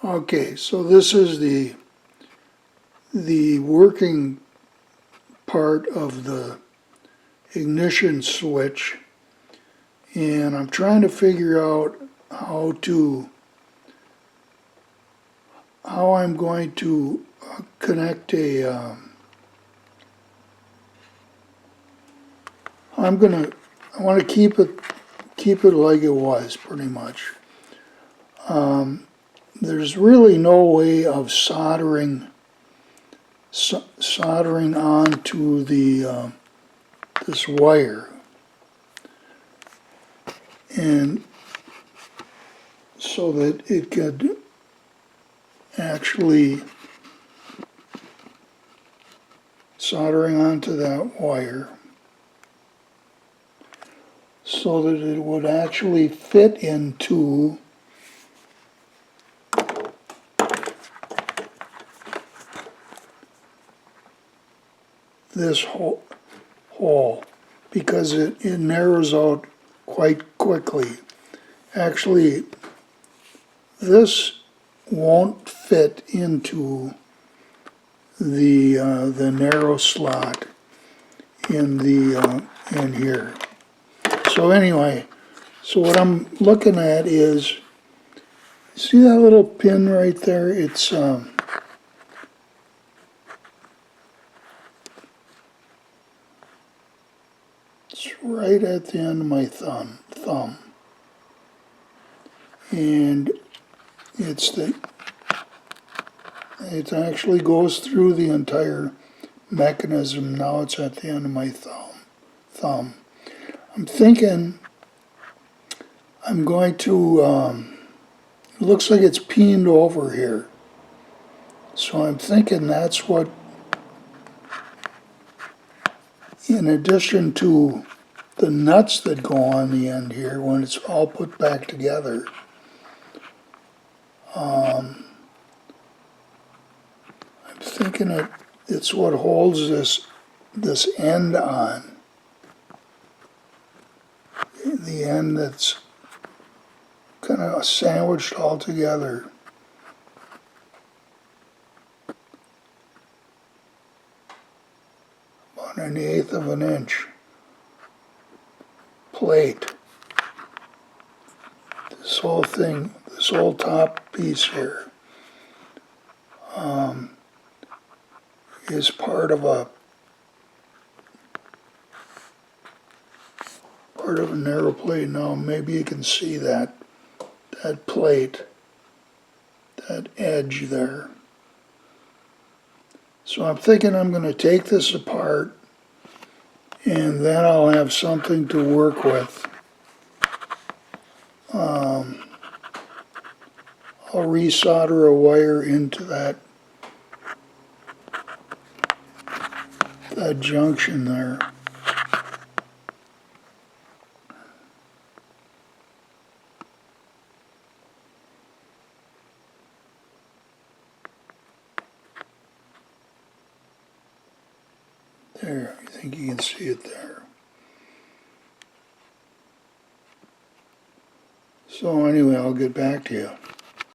Okay, so this is the working part of the ignition switch, and I'm trying to figure out how I'm going to connect I want to keep it like it was pretty much. There's really no way of soldering onto the this wire, and so that it could actually soldering onto that wire so that it would actually fit into this hole, because it narrows out quite quickly. Actually, this won't fit into the narrow slot in here. So anyway, so what I'm looking at is, see that little pin right there? It's right at the end of my thumb, and it actually goes through the entire mechanism. Now it's at the end of my thumb. I'm thinking I'm going to, it looks like it's peened over here. So I'm thinking that's what, in addition to the nuts that go on the end here, when it's all put back together, I'm thinking it's what holds this end on. The end that's kind of sandwiched all together. About 1/8 of an inch plate. This whole thing, this whole top piece here, is part of a narrow plate. Now maybe you can see that plate, that edge there. So I'm thinking I'm going to take this apart, and then I'll have something to work with. I'll resolder a wire into that junction there. There, I think you can see it there. So anyway, I'll get back to you.